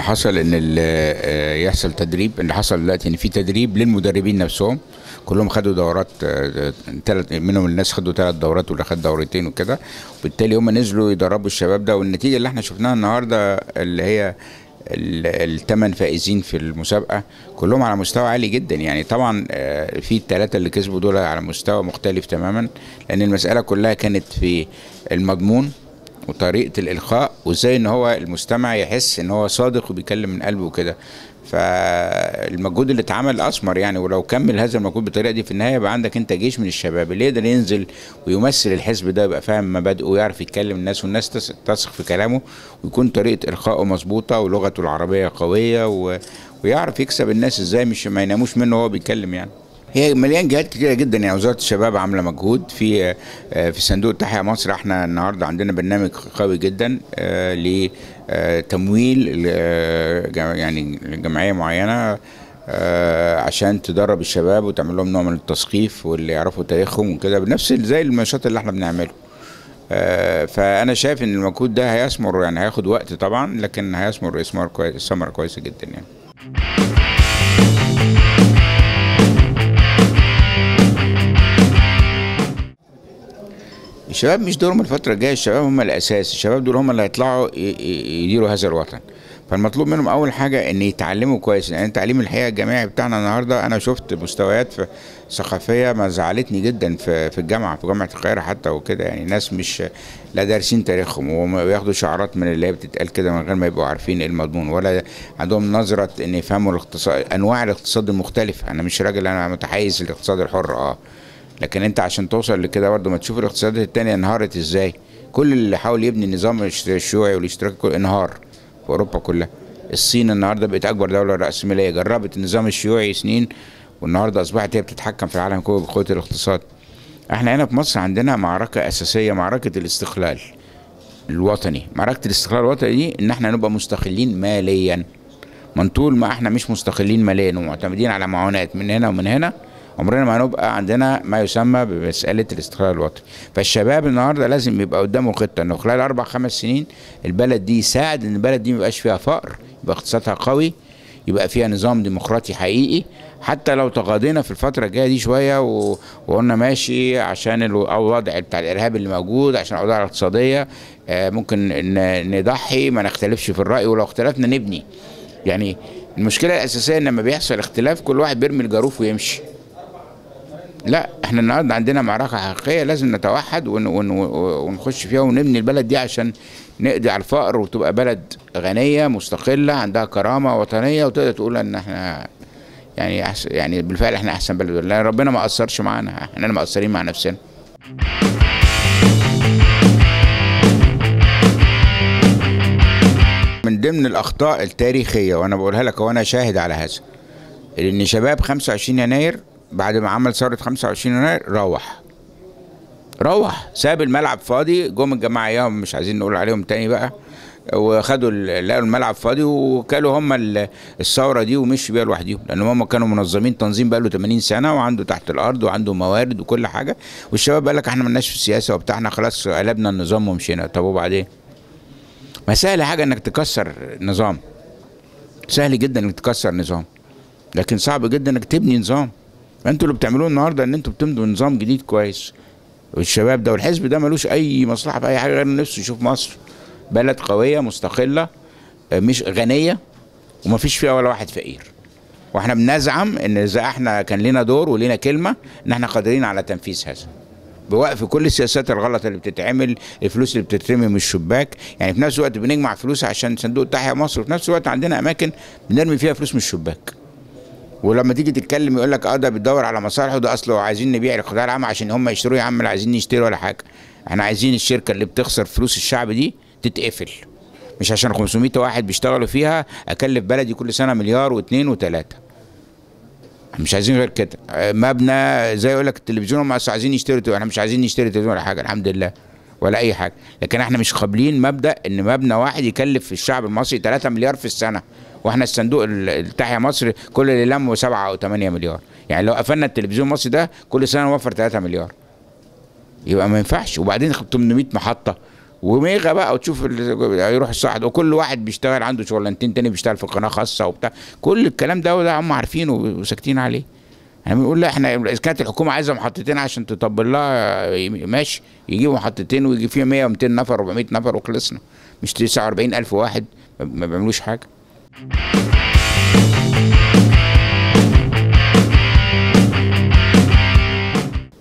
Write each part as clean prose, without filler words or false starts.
اللي حصل ان يحصل تدريب، اللي حصل دلوقتي ان في تدريب للمدربين نفسهم، كلهم خدوا دورات، منهم الناس خدوا 3 دورات واللي خد دورتين وكده، وبالتالي هم نزلوا يدربوا الشباب ده. والنتيجه اللي احنا شفناها النهارده اللي هي ال8 فائزين في المسابقه كلهم على مستوى عالي جدا. يعني طبعا في ال3 اللي كسبوا دول على مستوى مختلف تماما، لان المساله كلها كانت في المضمون وطريقه الالقاء وازاي ان هو المستمع يحس ان هو صادق وبيتكلم من قلبه وكده. فالمجهود اللي اتعمل اثمر يعني، ولو كمل هذا المجهود بالطريقه دي في النهايه يبقى عندك انت جيش من الشباب اللي يقدر ينزل ويمثل الحزب ده، يبقى فاهم مبادئه ويعرف يتكلم الناس والناس تثق في كلامه، ويكون طريقه القائه مظبوطه ولغته العربيه قويه ويعرف يكسب الناس ازاي، مش ما يناموش منه وهو بيتكلم يعني. هي مليان جهات كتيرة جدا يعني. وزارة الشباب عاملة مجهود في صندوق تحيا مصر. احنا النهارده عندنا برنامج قوي جدا لتمويل يعني جمعية معينة عشان تدرب الشباب وتعمل لهم نوع من التثقيف واللي يعرفوا تاريخهم وكده، بنفس زي النشاط اللي احنا بنعمله. فأنا شايف إن المجهود ده هيثمر، يعني هياخد وقت طبعا، لكن هيثمر ثمرة كويسة جدا يعني. الشباب مش دورهم الفترة الجاية، الشباب هم الأساس، الشباب دول هم اللي هيطلعوا يديروا هذا الوطن. فالمطلوب منهم أول حاجة إن يتعلموا كويس، لأن يعني التعليم الحقيقة الجامعي بتاعنا النهاردة أنا شفت مستويات ثقافية ما زعلتني جدا في جامعة القاهرة حتى وكده. يعني ناس مش لا دارسين تاريخهم وياخدوا شعارات من اللي هي بتتقال كده من غير ما يبقوا عارفين ايه المضمون، ولا عندهم نظرة إن يفهموا الاقتصاد، أنواع الاقتصاد المختلفة. أنا مش راجل، أنا متحيز للاقتصاد الحر لكن انت عشان توصل لكده برضه ما تشوف الاقتصادات التانية انهارت ازاي. كل اللي حاول يبني النظام الشيوعي والاشتراكي انهار في اوروبا كلها. الصين النهارده بقت اكبر دولة رأسمالية، جربت النظام الشيوعي سنين والنهارده اصبحت هي بتتحكم في العالم كله بقوة الاقتصاد. احنا هنا في مصر عندنا معركة اساسية، معركة الاستقلال الوطني. معركة الاستقلال الوطني دي ان احنا نبقى مستقلين ماليا. من طول ما احنا مش مستقلين ماليا ومعتمدين على معونات من هنا ومن هنا، عمرنا ما هنبقى عندنا ما يسمى بمسألة الاستقلال الوطني. فالشباب النهارده لازم يبقى قدامه خطة انه خلال 4-5 سنين البلد دي يساعد ان البلد دي ما يبقاش فيها فقر، يبقى اقتصادها قوي، يبقى فيها نظام ديمقراطي حقيقي. حتى لو تغاضينا في الفترة الجاية دي شوية وقلنا ماشي عشان الوضع بتاع الإرهاب اللي موجود، عشان الأوضاع الاقتصادية ممكن نضحي، ما نختلفش في الرأي، ولو اختلفنا نبني. يعني المشكلة الأساسية ان لما بيحصل اختلاف كل واحد بيرمي الجاروف ويمشي. لا، احنا النهارده عندنا معركة حقيقية لازم نتوحد ونخش فيها ونبني البلد دي عشان نقضي على الفقر وتبقى بلد غنية مستقلة عندها كرامة وطنية وتقدر تقول ان احنا يعني بالفعل احنا احسن بلد، لان ربنا ما قصرش معانا، احنا مقصرين مع نفسنا. من ضمن الاخطاء التاريخية وانا بقولها لك وانا شاهد على هذا، ان شباب 25 يناير بعد ما عمل ثورة 25 يناير روح ساب الملعب فاضي، جم الجماعة اياهم مش عايزين نقول عليهم تاني بقى، وخدوا لقوا الملعب فاضي وكلوا هم الثورة دي ومشوا بيها لوحدهم، لان هم كانوا منظمين تنظيم بقى له 80 سنة وعنده تحت الارض وعنده موارد وكل حاجة. والشباب قال لك احنا مالناش في السياسة وبتاع، احنا خلاص قلبنا النظام ومشينا. طب وبعدين؟ ما سهل حاجة انك تكسر نظام، سهل جدا انك تكسر نظام، لكن صعب جدا انك تبني نظام. انتوا اللي بتعملوه النهارده ان انتوا بتمضوا نظام جديد كويس، والشباب ده والحزب ده ملوش اي مصلحه في اي حاجه غير نفسه يشوف مصر بلد قويه مستقله مش غنيه ومفيش فيها ولا واحد فقير. واحنا بنزعم ان اذا احنا كان لنا دور ولنا كلمه ان احنا قادرين على تنفيذ هذا بوقف كل السياسات الغلط اللي بتتعمل، الفلوس اللي بتترمي من الشباك. يعني في نفس الوقت بنجمع فلوس عشان صندوق تحيا مصر، وفي نفس الوقت عندنا اماكن بنرمي فيها فلوس من الشباك. ولما تيجي تتكلم يقول لك ده بتدور على مصالحه، ده اصله عايزين نبيع القطاع العام عشان هم يشتروا. يا عم لا عايزين نشتري ولا حاجه، احنا عايزين الشركه اللي بتخسر فلوس الشعب دي تتقفل، مش عشان 500 واحد بيشتغلوا فيها اكلف بلدي كل سنه مليار و2 و3. مش عايزين غير كده. مبنى زي يقول لك التلفزيون هم عايزين يشتروا، احنا مش عايزين نشتري تلفزيون ولا حاجه الحمد لله ولا اي حاجه، لكن احنا مش قابلين مبدا ان مبنى واحد يكلف الشعب المصري 3 مليار في السنه، واحنا الصندوق التحيا مصر كل اللي لمه 7 أو 8 مليار. يعني لو قفلنا التلفزيون المصري ده كل سنه نوفر 3 مليار، يبقى ما ينفعش. وبعدين 800 محطه وميغا بقى، وتشوف يروح الصعد، وكل واحد بيشتغل عنده شغلانتين، تاني بيشتغل في قناه خاصه وبتاع، كل الكلام ده وده هم عارفينه وساكتين عليه. احنا بنقول لا، احنا اذا كانت الحكومه عايزه محطتين عشان تطبل لها ماشي، يجيبوا محطتين ويجي فيها 100 و200 نفر 400 نفر وخلصنا، مش 49,000 واحد ما بيعملوش حاجه.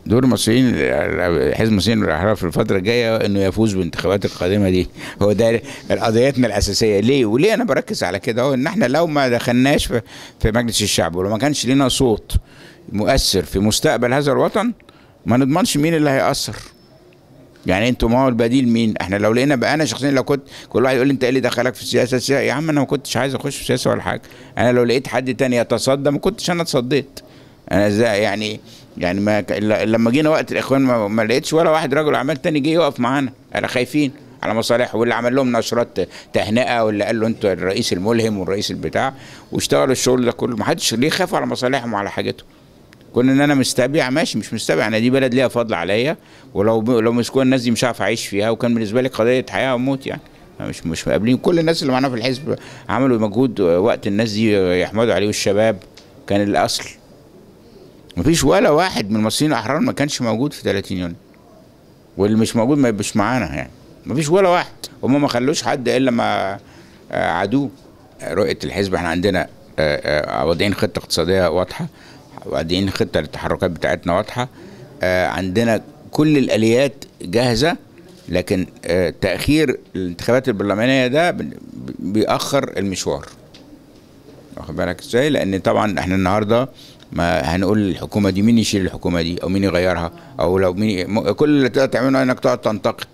دور المصريين، حزب المصريين للاحرار في الفتره الجايه انه يفوز بالانتخابات القادمه دي، هو ده قضيتنا الاساسيه. ليه؟ وليه انا بركز على كده؟ هو ان احنا لو ما دخلناش في مجلس الشعب، ولو ما كانش لنا صوت مؤثر في مستقبل هذا الوطن، ما نضمنش مين اللي هيأثر. يعني انتوا، ما هو البديل مين؟ احنا لو لقينا بقى، انا شخصيا لو كنت، كل واحد يقول لي انت ايه اللي دخلك في السياسه؟ يا عم انا ما كنتش عايز اخش في السياسه ولا حاجه، انا لو لقيت حد تاني يتصدى ما كنتش انا اتصديت. انا ازاي يعني ما لما جينا وقت الاخوان ما لقيتش ولا واحد رجل اعمال تاني جه يقف معانا، انا خايفين على مصالحه، واللي عمل لهم نشرات تهنئه، واللي قال له انت الرئيس الملهم والرئيس البتاع، واشتغلوا الشغل ده كله، ما حدش ليه خافوا على مصالحهم وعلى حاجتهم. كون ان انا مستبيع ماشي، مش مستبيع، انا دي بلد ليها فضل عليا، ولو مسكوا الناس دي مش عارف اعيش فيها، وكان بالنسبه لي قضيه حياه وموت يعني. مش مقابلين. كل الناس اللي معانا في الحزب عملوا مجهود وقت الناس دي يحمدوا عليه، والشباب كان الاصل. مفيش ولا واحد من المصريين الاحرار ما كانش موجود في 30 يونيو، واللي مش موجود ما يبقاش معانا يعني، مفيش ولا واحد. هم ما خلوش حد الا ما عادوه. رؤيه الحزب، احنا عندنا واضعين خطه اقتصاديه واضحه، وبعدين خطه للتحركات بتاعتنا واضحه، عندنا كل الاليات جاهزه، لكن تاخير الانتخابات البرلمانيه ده بيأخر المشوار. واخد بالك ازاي؟ لان طبعا احنا النهارده ما هنقول للحكومه دي مين يشيل الحكومه دي او مين يغيرها، او لو مين، كل اللي تقدر تعمله انك تقعد تنتقد.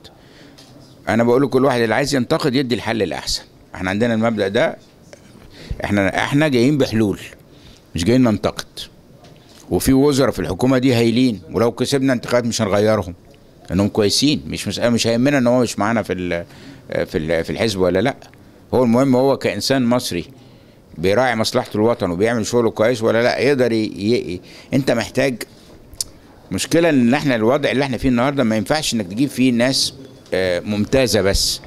انا بقول لكل واحد اللي عايز ينتقد يدي الحل الاحسن. احنا عندنا المبدأ ده، احنا جايين بحلول، مش جايين ننتقد. وفي وزراء في الحكومه دي هايلين، ولو كسبنا انتخابات مش هنغيرهم، انهم كويسين، مش هيهمنا ان هو مش معانا في الحزب ولا لا. هو المهم هو كانسان مصري بيراعي مصلحه الوطن وبيعمل شغله كويس ولا لا، يقدر انت محتاج. مشكله ان احنا الوضع اللي احنا فيه النهارده ما ينفعش انك تجيب فيه ناس ممتازه بس،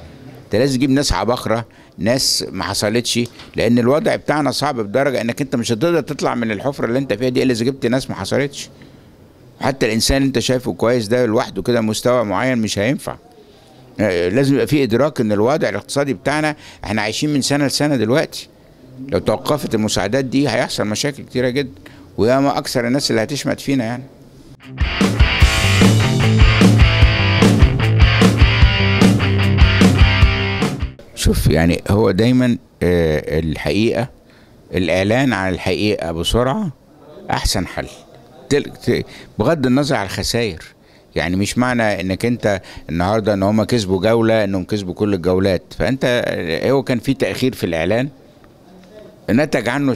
انت لازم تجيب ناس عباقره، ناس ما حصلتش، لان الوضع بتاعنا صعب بدرجه انك انت مش هتقدر تطلع من الحفره اللي انت فيها دي الا اذا جبت ناس ما حصلتش. حتى الانسان اللي انت شايفه كويس ده لوحده كده مستوى معين مش هينفع. لازم يبقى في ادراك ان الوضع الاقتصادي بتاعنا، احنا عايشين من سنه لسنه دلوقتي، لو توقفت المساعدات دي هيحصل مشاكل كتيره جدا، وياما اكثر الناس اللي هتشمت فينا يعني. شوف يعني، هو دايما الحقيقه، الاعلان عن الحقيقه بسرعه احسن حل، بغض النظر عن الخسائر. يعني مش معنى انك انت النهارده ان هم كسبوا جوله انهم كسبوا كل الجولات، فانت هو كان في تاخير في الاعلان نتج عنه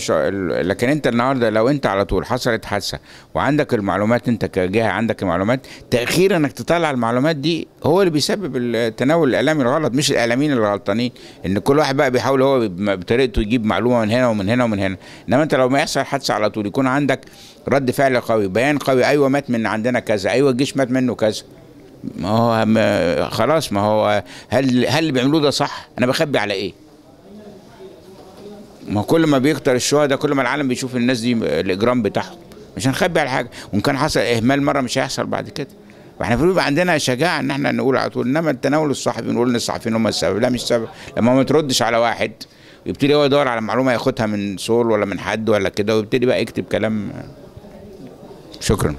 لكن انت النهارده لو انت على طول حصلت حادثه وعندك المعلومات، انت كجهه عندك المعلومات، تاخير انك تطلع المعلومات دي هو اللي بيسبب التناول الاعلامي الغلط، مش الاعلاميين اللي غلطانين. ان كل واحد بقى بيحاول هو بطريقته يجيب معلومه من هنا ومن هنا ومن هنا. انما انت لو ما يحصل حادثه على طول يكون عندك رد فعل قوي، بيان قوي، ايوه مات من عندنا كذا، ايوه الجيش مات منه كذا. ما هو خلاص، ما هو هل اللي بيعملوه ده صح؟ انا بخبي على ايه؟ ما كل ما بيكتر الشهداء كل ما العالم بيشوف الناس دي الاجرام بتاعهم، مش هنخبي على حاجه. وان كان حصل اهمال مره مش هيحصل بعد كده. فاحنا المفروض يبقى عندنا شجاعه ان احنا نقول على طول. انما التناول الصحفي بنقول ان الصحفيين هم السبب، لا مش السبب. لما ما تردش على واحد يبتدي هو يدور على معلومه ياخدها من سول ولا من حد ولا كده، ويبتدي بقى يكتب كلام. شكرا.